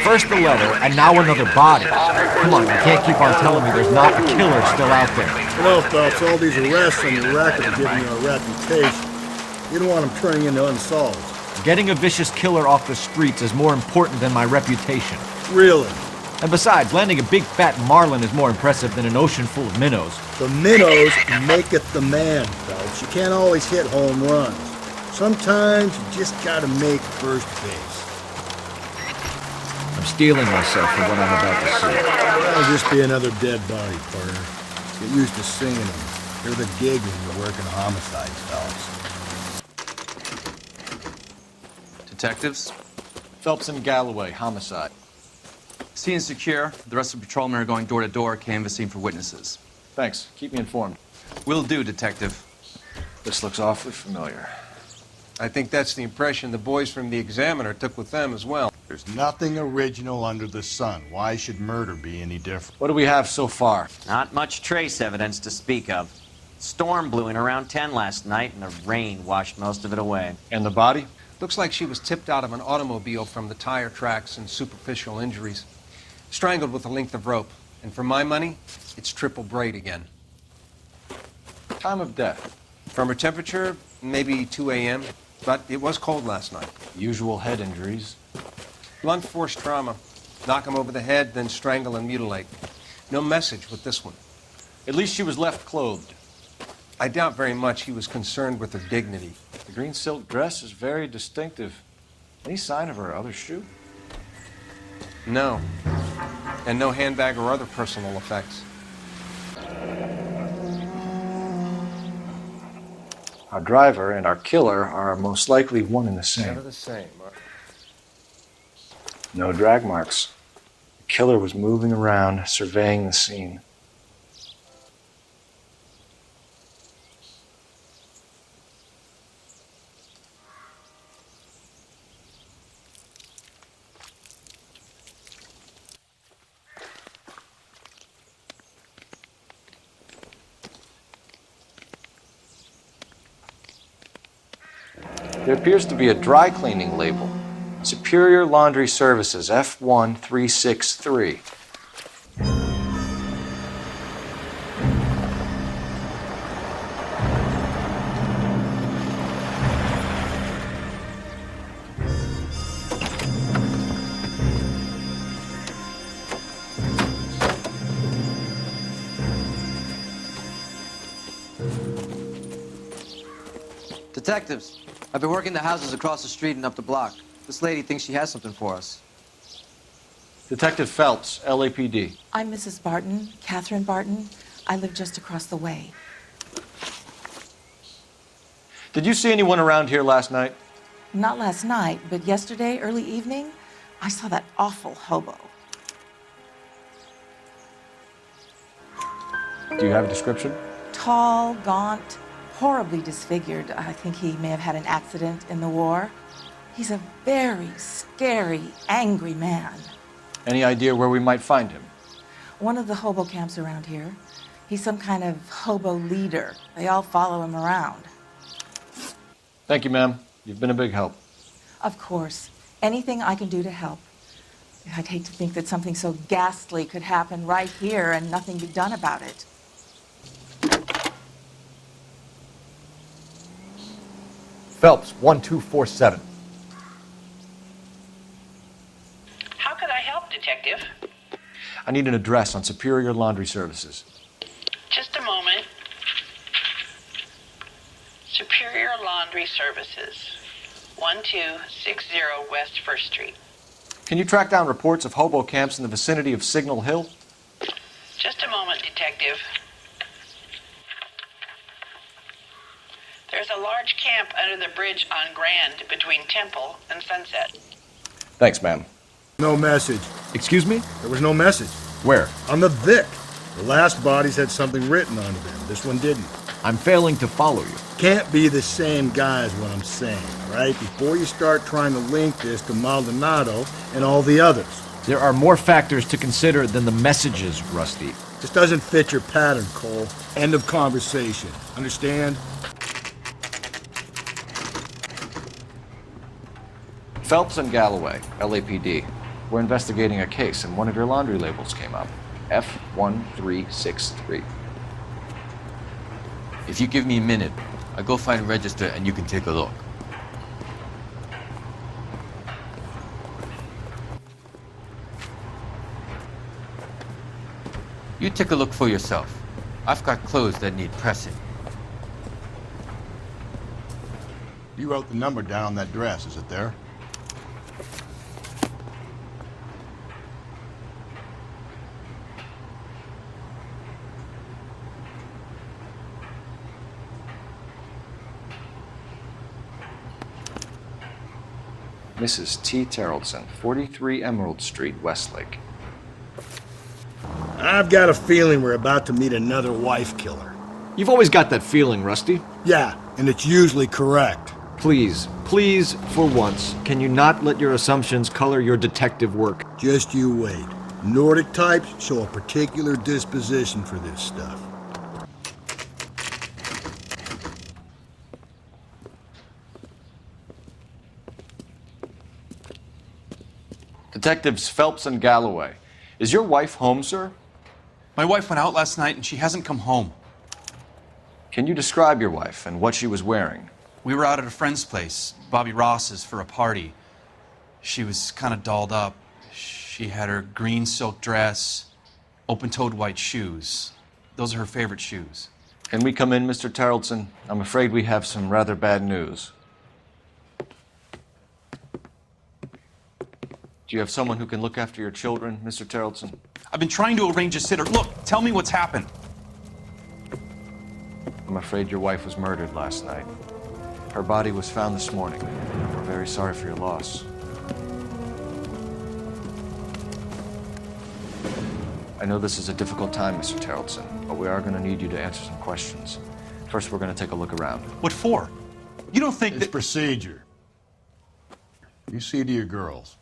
First the letter, and now another body. Come on, you can't keep on telling me there's not a killer still out there. You know, Phelps, all these arrests on your record are giving you a reputation. You don't want them turning into unsolved. Getting a vicious killer off the streets is more important than my reputation. Really? And besides, landing a big fat marlin is more impressive than an ocean full of minnows. The minnows maketh the man, Phelps. You can't always hit home runs. Sometimes you just gotta make first base. I'm steeling myself for what I'm about to see. That'll just be another dead body, partner. Get used to singing them. They're the gig when you're working homicides, Phelps. Detectives? Phelps and Galloway, homicide. Scene secure. The rest of the patrolmen are going door to door, canvassing for witnesses. Thanks. Keep me informed. Will do, Detective. This looks awfully familiar. I think that's the impression the boys from the Examiner took with them as well. There's nothing original under the sun. Why should murder be any different? What do we have so far? Not much trace evidence to speak of. Storm blew in around 10 last night, and the rain washed most of it away. And the body? Looks like she was tipped out of an automobile from the tire tracks and superficial injuries. Strangled with a length of rope. And for my money, it's triple braid again. Time of death? From her temperature, maybe 2 a.m., but it was cold last night. Usual head injuries. Blunt force trauma. Knock him over the head, then strangle and mutilate. No message with this one. At least she was left clothed. I doubt very much he was concerned with her dignity. The green silk dress is very distinctive. Any sign of her other shoe? No. And no handbag or other personal effects. Our driver and our killer are most likely one and the same. Never the same. No drag marks. The killer was moving around, surveying the scene. There appears to be a dry cleaning label. Superior Laundry Services, F1363. Detectives, I've been working the houses across the street and up the block. This lady thinks she has something for us. Detective Phelps, LAPD. I'm Mrs. Barton, Catherine Barton. I live just across the way. Did you see anyone around here last night? Not last night, but yesterday, early evening, I saw that awful hobo. Do you have a description? Tall, gaunt, horribly disfigured. I think he may have had an accident in the war. He's a very scary, angry man. Any idea where we might find him? One of the hobo camps around here. He's some kind of hobo leader. They all follow him around. Thank you, ma'am. You've been a big help. Of course. Anything I can do to help. I'd hate to think that something so ghastly could happen right here and nothing be done about it. Phelps, 1247. How could I help, Detective? I need an address on Superior Laundry Services. Just a moment. Superior Laundry Services, 1260 West 1st Street. Can you track down reports of hobo camps in the vicinity of Signal Hill? Just a moment, Detective. There's a large camp under the bridge on Grand between Temple and Sunset. Thanks, ma'am. No message. Excuse me? There was no message. Where? On the Vic. The last bodies had something written onto them. This one didn't. I'm failing to follow you. Can't be the same guy is what I'm saying, right? Before you start trying to link this to Maldonado and all the others. There are more factors to consider than the messages, Rusty. This doesn't fit your pattern, Cole. End of conversation. Understand? Phelps and Galloway, LAPD. We're investigating a case, and one of your laundry labels came up. F1363. If you give me a minute, I'll go find a register and you can take a look. You take a look for yourself. I've got clothes that need pressing. You wrote the number down on that dress, is it there? Mrs. T. Terrellson, 43 Emerald Street, Westlake. I've got a feeling we're about to meet another wife killer. You've always got that feeling, Rusty. Yeah, and it's usually correct. Please, for once, can you not let your assumptions color your detective work? Just you wait. Nordic types show a particular disposition for this stuff. Detectives Phelps and Galloway. Is your wife home, sir? My wife went out last night and she hasn't come home. Can you describe your wife and what she was wearing? We were out at a friend's place, Bobby Ross's, for a party. She was kind of dolled up. She had her green silk dress, open-toed white shoes. Those are her favorite shoes. Can we come in, Mr. Terrellson? I'm afraid we have some rather bad news. Do you have someone who can look after your children, Mr. Terrellson? I've been trying to arrange a sitter. Look, tell me what's happened. I'm afraid your wife was murdered last night. Her body was found this morning. We're very sorry for your loss. I know this is a difficult time, Mr. Terrellson, but we are going to need you to answer some questions. First, we're going to take a look around. What for? You don't think It's that... procedure. You see to your girls.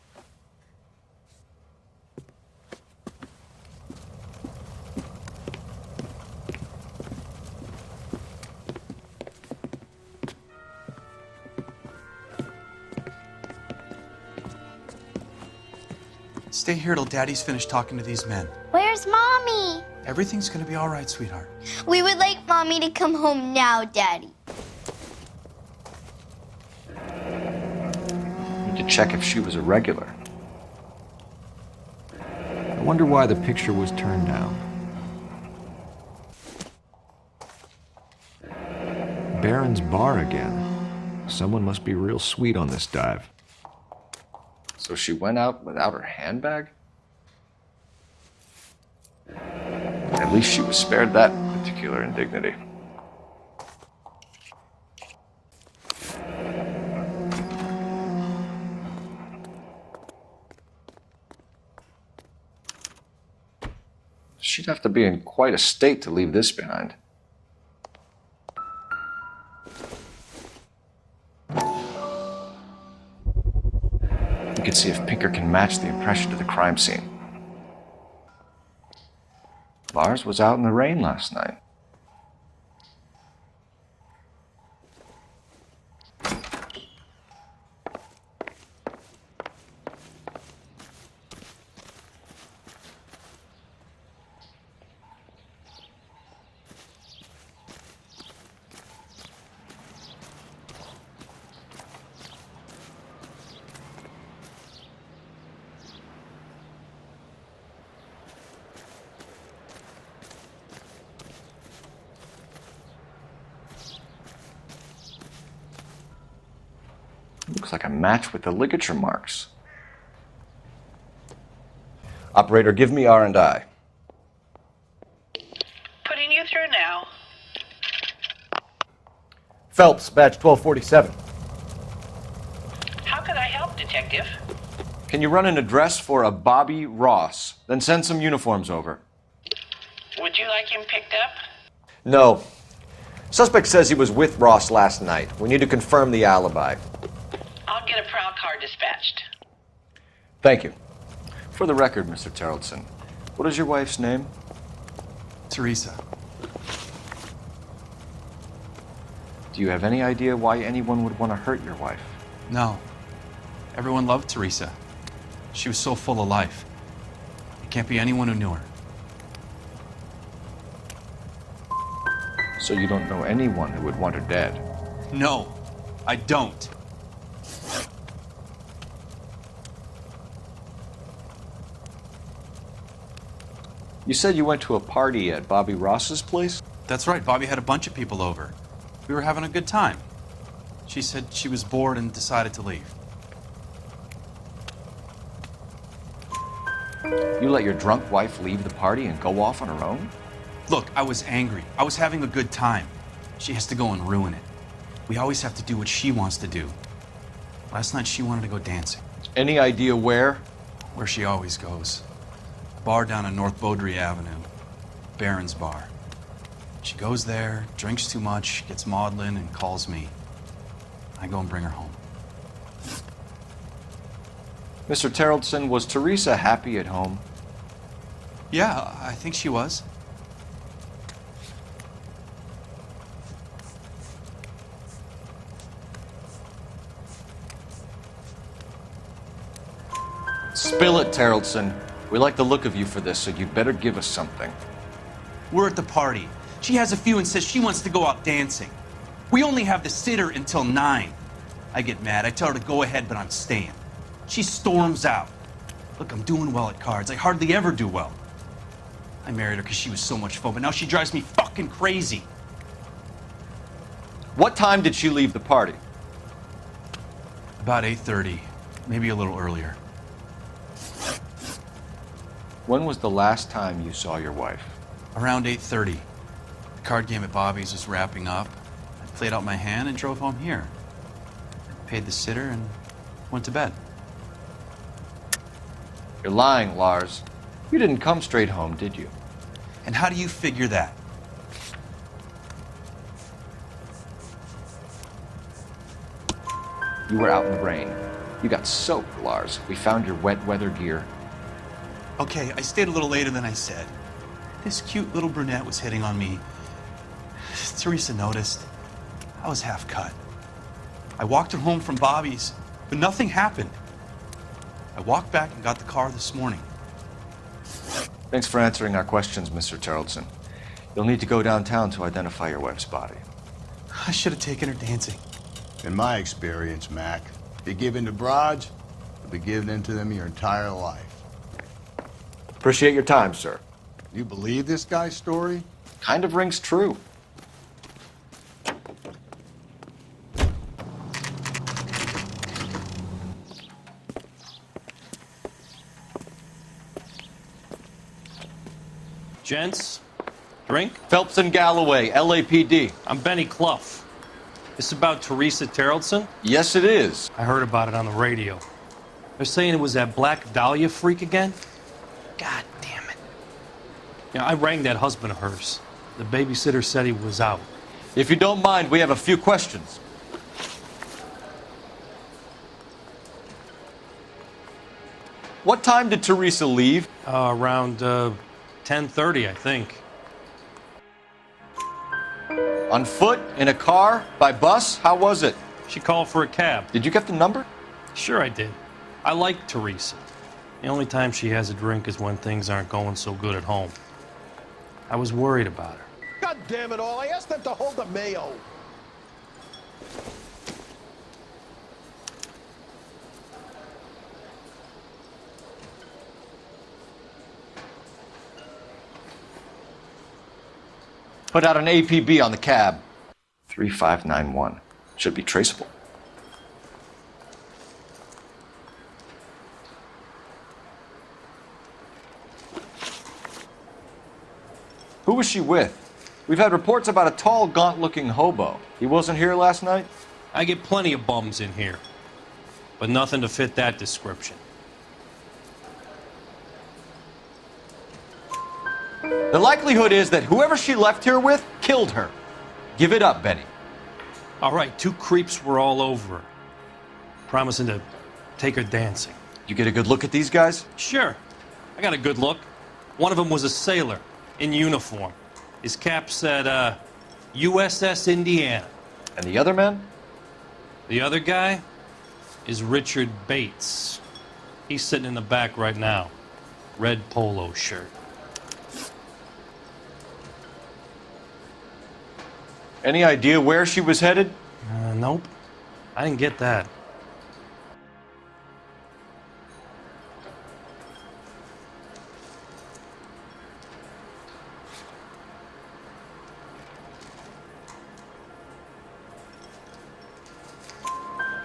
Stay here till Daddy's finished talking to these men. Where's Mommy? Everything's gonna be all right, sweetheart. We would like Mommy to come home now, Daddy. Need to check if she was a regular. I wonder why the picture was turned down. Baron's Bar again. Someone must be real sweet on this dive. So she went out without her handbag? At least she was spared that particular indignity. She'd have to be in quite a state to leave this behind. We can see if Pinker can match the impression to the crime scene. Lars was out in the rain last night. Looks like a match with the ligature marks. Operator, give me R&I. Putting you through now. Phelps, badge 1247. How could I help, Detective? Can you run an address for a Bobby Ross? Then send some uniforms over. Would you like him picked up? No. Suspect says he was with Ross last night. We need to confirm the alibi. I'll get a prowl car dispatched. Thank you. For the record, Mr. Terrellson, what is your wife's name? Teresa. Do you have any idea why anyone would want to hurt your wife? No. Everyone loved Teresa. She was so full of life. It can't be anyone who knew her. So you don't know anyone who would want her dead? No, I don't. You said you went to a party at Bobby Ross's place? That's right, Bobby had a bunch of people over. We were having a good time. She said she was bored and decided to leave. You let your drunk wife leave the party and go off on her own? Look, I was angry. I was having a good time. She has to go and ruin it. We always have to do what she wants to do. Last night she wanted to go dancing. Any idea where? Where she always goes. A bar down on North Beaudry Avenue. Barron's Bar. She goes there, drinks too much, gets maudlin, and calls me. I go and bring her home. Mr. Terrellson, was Teresa happy at home? Yeah, I think she was. Spill it, Terrellson. We like the look of you for this, so you'd better give us something. We're at the party. She has a few and says she wants to go out dancing. We only have the sitter until 9. I get mad. I tell her to go ahead, but I'm staying. She storms out. Look, I'm doing well at cards. I hardly ever do well. I married her because she was so much fun, but now she drives me fucking crazy. What time did she leave the party? About 8:30, maybe a little earlier. When was the last time you saw your wife? Around 8:30. The card game at Bobby's was wrapping up. I played out my hand and drove home here. I paid the sitter and went to bed. You're lying, Lars. You didn't come straight home, did you? And how do you figure that? You were out in the rain. You got soaked, Lars. We found your wet weather gear. Okay, I stayed a little later than I said. This cute little brunette was hitting on me. Teresa noticed. I was half cut. I walked her home from Bobby's, but nothing happened. I walked back and got the car this morning. Thanks for answering our questions, Mr. Terrellson. You'll need to go downtown to identify your wife's body. I should have taken her dancing. In my experience, Mac, if you give in to broads, you'll be giving in to them your entire life. Appreciate your time, sir. You believe this guy's story? Kind of rings true. Gents, drink? Phelps and Galloway, LAPD. I'm Benny Clough. This about Teresa Terrellson? Yes, it is. I heard about it on the radio. They're saying it was that Black Dahlia freak again? God damn it. Yeah, I rang that husband of hers. The babysitter said he was out. If you don't mind, we have a few questions. What time did Teresa leave? Around 10:30, I think. On foot? In a car? By bus? How was it? She called for a cab. Did you get the number? Sure I did. I like Teresa. The only time she has a drink is when things aren't going so good at home. I was worried about her. God damn it all, I asked them to hold the mayo. Put out an APB on the cab. 3591. Should be traceable. Who was she with? We've had reports about a tall, gaunt-looking hobo. He wasn't here last night? I get plenty of bums in here, but nothing to fit that description. The likelihood is that whoever she left here with killed her. Give it up, Benny. All right, 2 creeps were all over her, promising to take her dancing. You get a good look at these guys? Sure. I got a good look. One of them was a sailor in uniform. His cap said, USS Indiana. And the other man? The other guy is Richard Bates. He's sitting in the back right now. Red polo shirt. Any idea where she was headed? Nope. I didn't get that.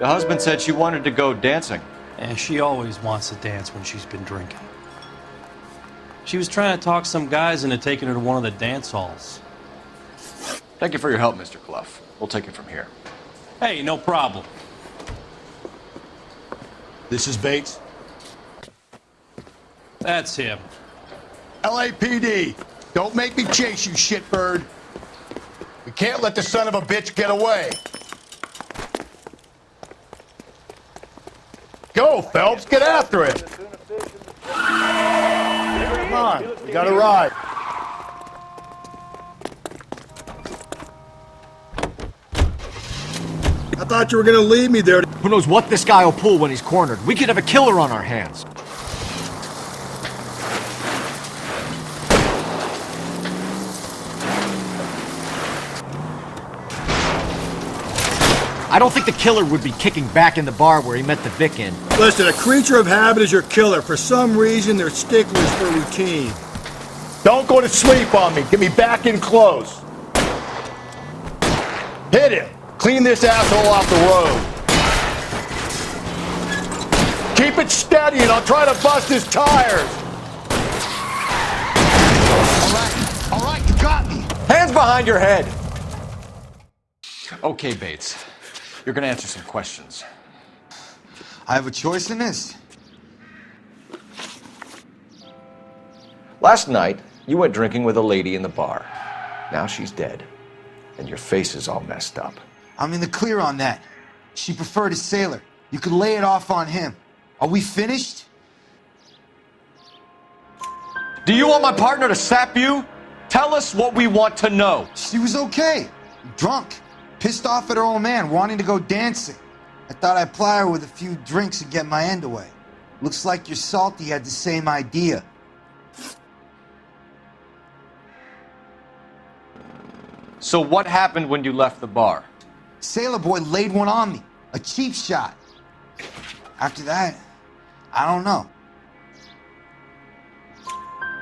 The husband said she wanted to go dancing. And she always wants to dance when she's been drinking. She was trying to talk some guys into taking her to one of the dance halls. Thank you for your help, Mr. Clough. We'll take it from here. Hey, no problem. This is Bates. That's him. LAPD, don't make me chase you, shitbird. We can't let the son of a bitch get away. Go, Phelps, get after it. Come on, we got a ride. I thought you were gonna leave me there. Who knows what this guy will pull when he's cornered? We could have a killer on our hands. I don't think the killer would be kicking back in the bar where he met the Vic in. Listen, a creature of habit is your killer. For some reason, they're sticklers for routine. Don't go to sleep on me. Get me back in close. Hit him. Clean this asshole off the road. Keep it steady and I'll try to bust his tires. All right, you got me. Hands behind your head! Okay, Bates. You're gonna answer some questions. I have a choice in this. Last night, you went drinking with a lady in the bar. Now she's dead. And your face is all messed up. I'm in the clear on that. She preferred a sailor. You could lay it off on him. Are we finished? Do you want my partner to sap you? Tell us what we want to know. She was okay. Drunk. Pissed off at her old man, wanting to go dancing. I thought I'd ply her with a few drinks and get my end away. Looks like your Salty had the same idea. So what happened when you left the bar? Sailor boy laid one on me. A cheap shot. After that, I don't know.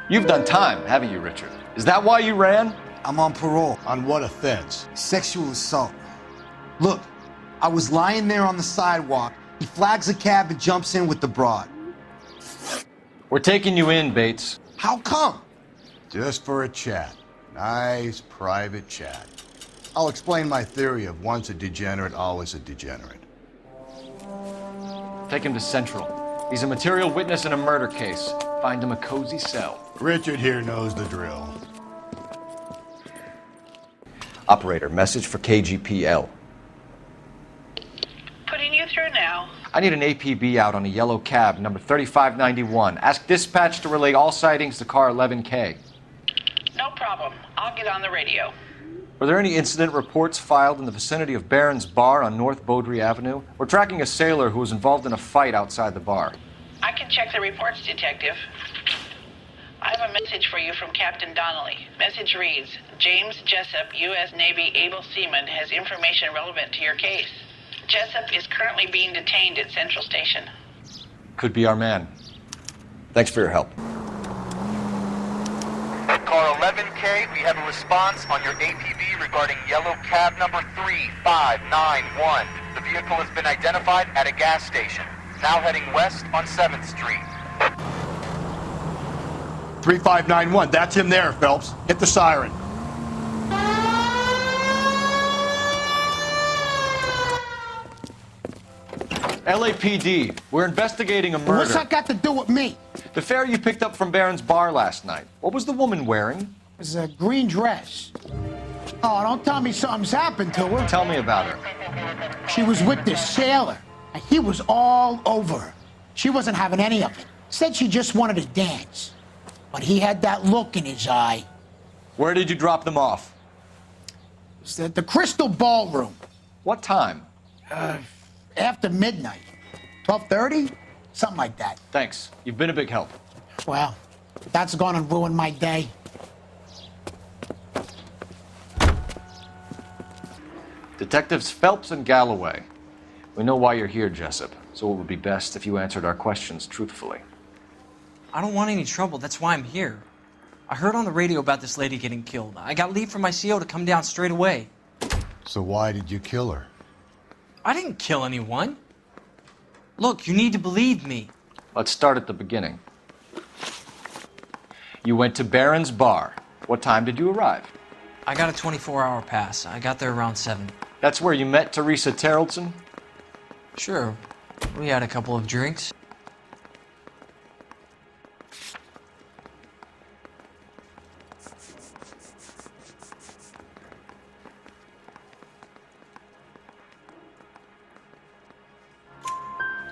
You've done time, haven't you, Richard? Is that why you ran? I'm on parole. On what offense? Sexual assault. Look, I was lying there on the sidewalk. He flags a cab and jumps in with the broad. We're taking you in, Bates. How come? Just for a chat. Nice private chat. I'll explain my theory of once a degenerate, always a degenerate. Take him to Central. He's a material witness in a murder case. Find him a cozy cell. Richard here knows the drill. Operator, message for KGPL. Putting you through now. I need an APB out on a yellow cab, number 3591. Ask dispatch to relay all sightings to car 11K. No problem. I'll get on the radio. Were there any incident reports filed in the vicinity of Barron's Bar on North Beaudry Avenue? We're tracking a sailor who was involved in a fight outside the bar. I can check the reports, Detective. I have a message for you from Captain Donnelly. Message reads, James Jessup, U.S. Navy able seaman, has information relevant to your case. Jessup is currently being detained at Central Station. Could be our man. Thanks for your help. At car 11K, we have a response on your APB regarding yellow cab number 3591. The vehicle has been identified at a gas station. Now heading west on 7th Street. 3591, that's him there, Phelps. Hit the siren. LAPD, we're investigating a murder. What's that got to do with me? The fare you picked up from Barron's Bar last night. What was the woman wearing? It was a green dress. Oh, don't tell me something's happened to her. Tell me about her. She was with this sailor, and he was all over her. She wasn't having any of it. Said she just wanted to dance. But he had that look in his eye. Where did you drop them off? It was at the Crystal Ballroom. What time? After midnight. 12:30? Something like that. Thanks. You've been a big help. Well, that's gonna ruin my day. Detectives Phelps and Galloway. We know why you're here, Jessup, so it would be best if you answered our questions truthfully. I don't want any trouble. That's why I'm here. I heard on the radio about this lady getting killed. I got leave from my CO to come down straight away. So why did you kill her? I didn't kill anyone. Look, you need to believe me. Let's start at the beginning. You went to Barron's Bar. What time did you arrive? I got a 24-hour pass. I got there around 7. That's where you met Teresa Terrellson? Sure. We had a couple of drinks.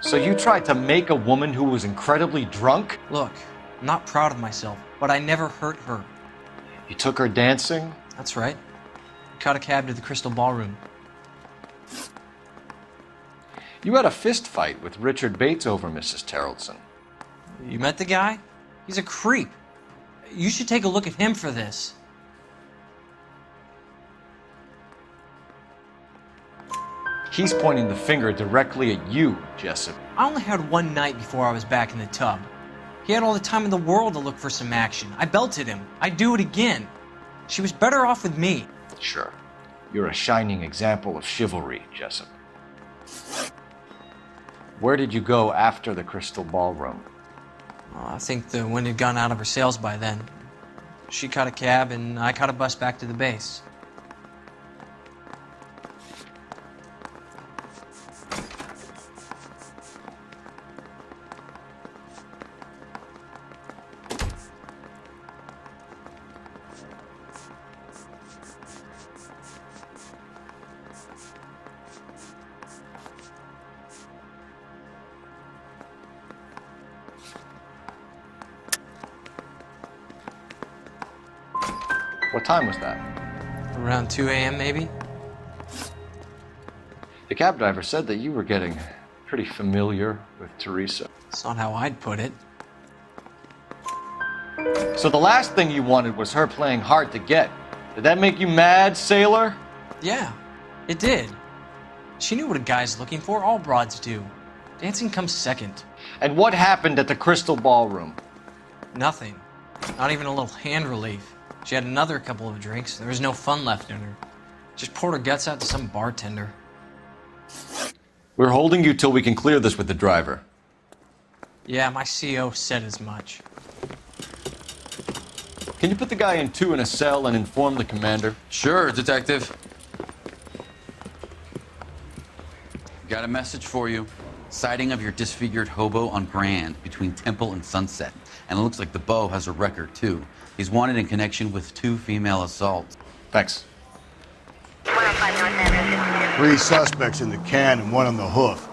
So you tried to make a woman who was incredibly drunk? Look, I'm not proud of myself, but I never hurt her. You took her dancing? That's right. Caught a cab to the Crystal Ballroom. You had a fist fight with Richard Bates over Mrs. Terrellson. You met the guy? He's a creep. You should take a look at him for this. He's pointing the finger directly at you, Jessup. I only had one night before I was back in the tub. He had all the time in the world to look for some action. I belted him. I'd do it again. She was better off with me. Sure. You're a shining example of chivalry, Jessup. Where did you go after the Crystal Ballroom? I think the wind had gone out of her sails by then. She caught a cab and I caught a bus back to the base. What time was that? Around 2 a.m. maybe? The cab driver said that you were getting pretty familiar with Teresa. That's not how I'd put it. So the last thing you wanted was her playing hard to get. Did that make you mad, sailor? Yeah, it did. She knew what a guy's looking for. All broads do. Dancing comes second. And what happened at the Crystal Ballroom? Nothing. Not even a little hand relief. She had another couple of drinks. There was no fun left in her. Just poured her guts out to some bartender. We're holding you till we can clear this with the driver. Yeah, my CO said as much. Can you put the guy in 2 in a cell and inform the commander? Sure, Detective. Got a message for you. Sighting of your disfigured hobo on Grand between Temple and Sunset. And it looks like the beau has a record, too. He's wanted in connection with 2 female assaults. Thanks. 3 suspects in the can and 1 on the hoof.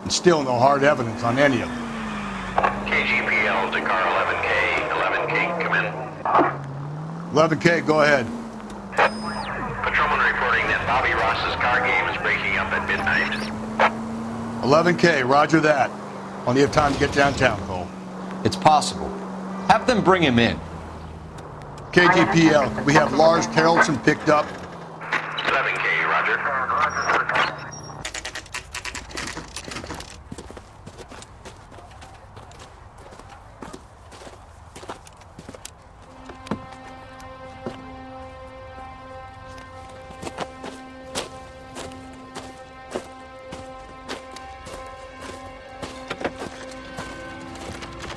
And still no hard evidence on any of them. KGPL to car 11K. 11K, come in. 11K, go ahead. Patrolman reporting that Bobby Ross's car game is breaking up at midnight. 11K, roger that. Only have time to get downtown, Cole. It's possible. Have them bring him in. KGPL, we have Lars Terrellson picked up. 11K, roger.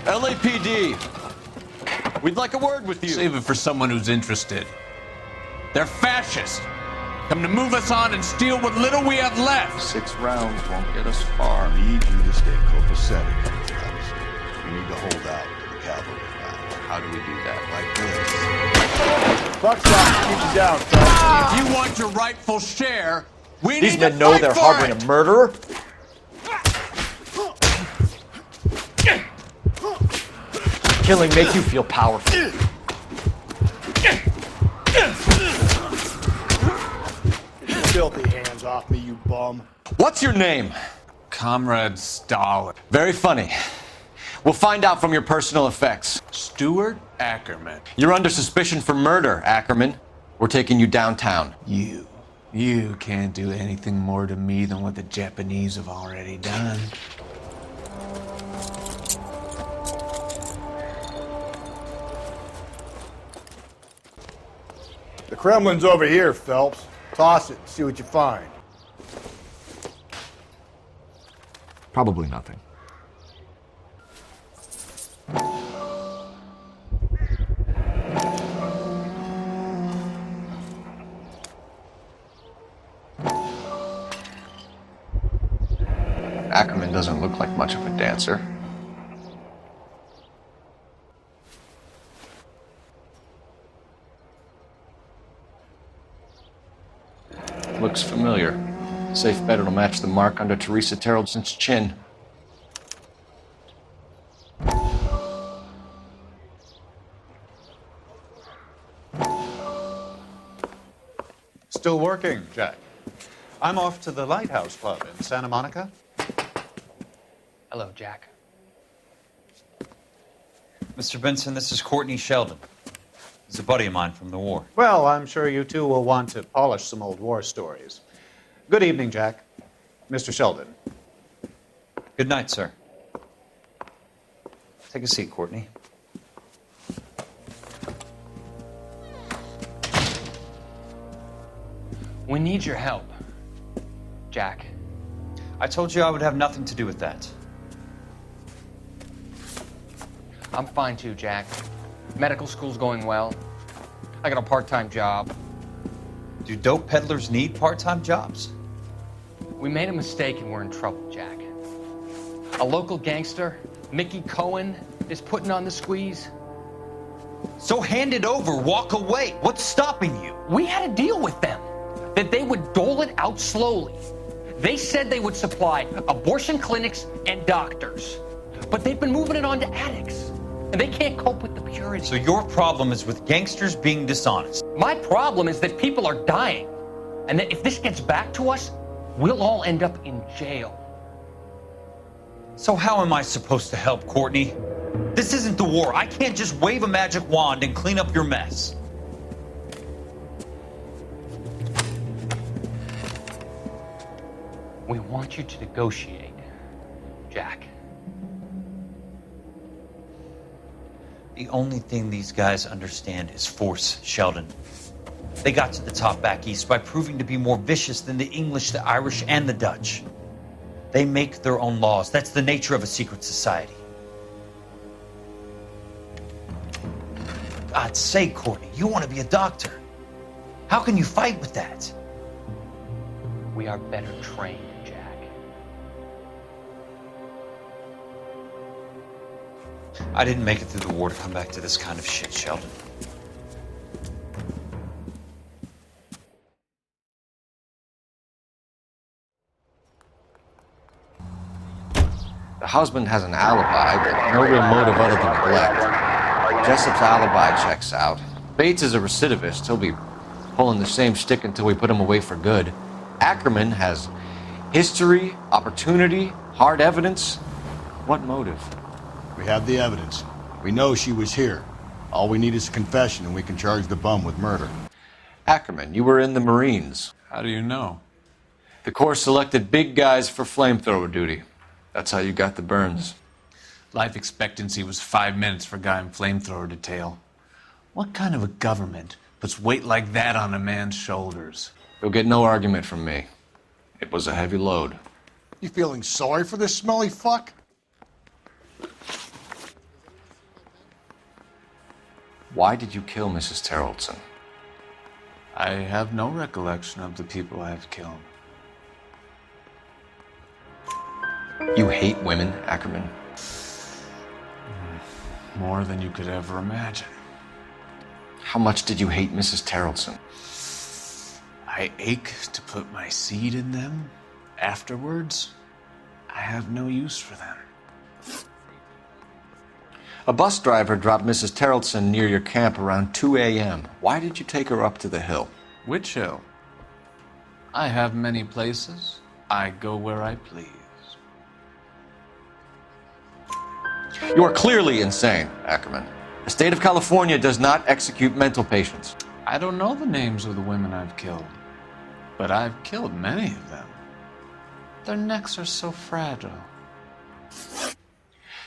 LAPD, we'd like a word with you. Save it for someone who's interested. They're fascists. Come to move us on and steal what little we have left. 6 rounds won't get us far. I need you to stay copacetic, Phelps. You need to hold out to the cavalry round. How do we do that? Like this. Buckshot, keep it down, Phelps. If you want your rightful share, we These need men to know fight they're for harboring it. a murderer? Killing make you feel powerful. Filthy hands off me, you bum. What's your name? Comrade Stalin. Very funny. We'll find out from your personal effects. Stuart Ackerman. You're under suspicion for murder, Ackerman. We're taking you downtown. You can't do anything more to me than what the Japanese have already done. The Kremlin's over here, Phelps. Toss it, see what you find. Probably nothing. Ackerman doesn't look like much of a dancer. Looks familiar. Safe bet it'll match the mark under Teresa Terreldson's chin. Still working, Jack. I'm off to the Lighthouse Club in Santa Monica. Hello, Jack. Mr. Benson, this is Courtney Sheldon. He's a buddy of mine from the war. Well, I'm sure you two will want to polish some old war stories. Good evening, Jack. Mr. Sheldon. Good night, sir. Take a seat, Courtney. We need your help, Jack. I told you I would have nothing to do with that. I'm fine too, Jack. Medical school's going well. I got a part-time job. Do dope peddlers need part-time jobs? We made a mistake and we're in trouble, Jack. A local gangster, Mickey Cohen, is putting on the squeeze. So hand it over, walk away. What's stopping you? We had a deal with them that they would dole it out slowly. They said they would supply abortion clinics and doctors, but they've been moving it on to addicts, and they can't cope with the purity. So your problem is with gangsters being dishonest. My problem is that people are dying, and that if this gets back to us, we'll all end up in jail. So how am I supposed to help, Courtney? This isn't the war. I can't just wave a magic wand and clean up your mess. We want you to negotiate, Jack. The only thing these guys understand is force, Sheldon. They got to the top back east by proving to be more vicious than the English, the Irish, and the Dutch. They make their own laws. That's the nature of a secret society. God's sake, Courtney, you want to be a doctor. How can you fight with that? We are better trained, Jack. I didn't make it through the war to come back to this kind of shit, Sheldon. The husband has an alibi, but no real motive other than neglect. Jessup's alibi checks out. Bates is a recidivist. He'll be pulling the same stick until we put him away for good. Ackerman has history, opportunity, hard evidence. What motive? We have the evidence. We know she was here. All we need is a confession and we can charge the bum with murder. Ackerman, you were in the Marines. How do you know? The Corps selected big guys for flamethrower duty. That's how you got the burns. Life expectancy was 5 minutes for a guy in flamethrower detail. What kind of a government puts weight like that on a man's shoulders? You'll get no argument from me. It was a heavy load. You feeling sorry for this smelly fuck? Why did you kill Mrs. Terrelson? I have no recollection of the people I have killed. You hate women, Ackerman? More than you could ever imagine. How much did you hate Mrs. Terrelson? I ache to put my seed in them. Afterwards, I have no use for them. A bus driver dropped Mrs. Terrelson near your camp around 2 a.m. Why did you take her up to the hill? Which hill? I have many places. I go where I please. You are clearly insane, Ackerman. The state of California does not execute mental patients. I don't know the names of the women I've killed, but I've killed many of them. Their necks are so fragile.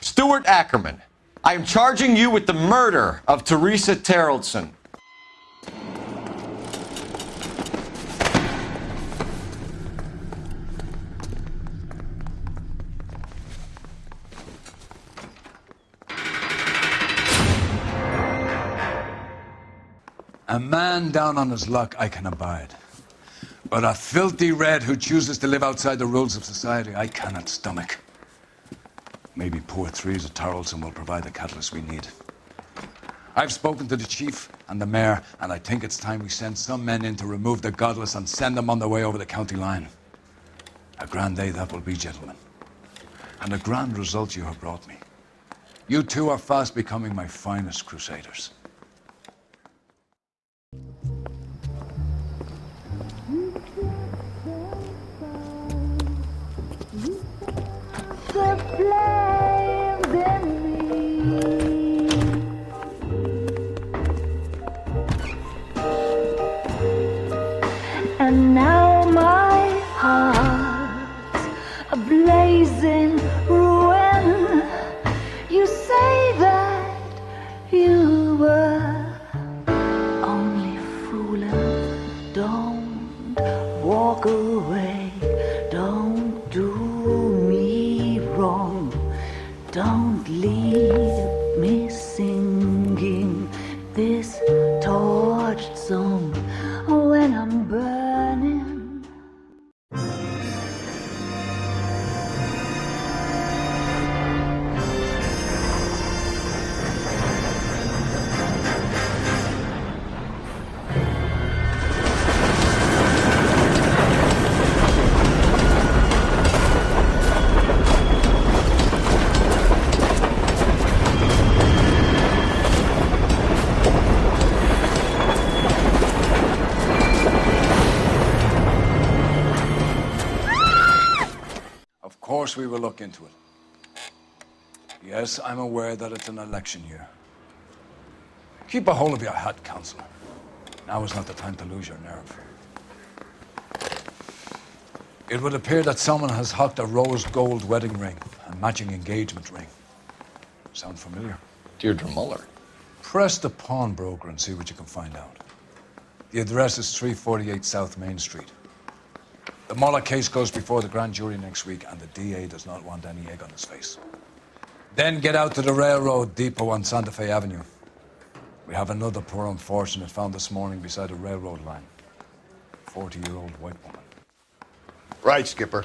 Stuart Ackerman, I am charging you with the murder of Teresa Terrellson. A man down on his luck I can abide. But a filthy red who chooses to live outside the rules of society, I cannot stomach. Maybe poor Threes at Tarleton will provide the catalyst we need. I've spoken to the chief and the mayor, and I think it's time we send some men in to remove the godless and send them on their way over the county line. A grand day that will be, gentlemen. And a grand result you have brought me. You two are fast becoming my finest crusaders. And now my heart's a blazing ruin. You say that you were only fooling. Don't walk away. Don't do me wrong. Don't leave me singing this torched song when I'm burning. Of course we will look into it. Yes, I'm aware that it's an election year. Keep a hold of your hat, Counselor. Now is not the time to lose your nerve. It would appear that someone has hocked a rose gold wedding ring and matching engagement ring. Sound familiar? Deirdre Muller. Press the pawnbroker and see what you can find out. The address is 348 South Main Street. The Muller case goes before the grand jury next week, and the DA does not want any egg on his face. Then get out to the railroad depot on Santa Fe Avenue. We have another poor unfortunate found this morning beside a railroad line. 40-year-old white woman. Right, Skipper.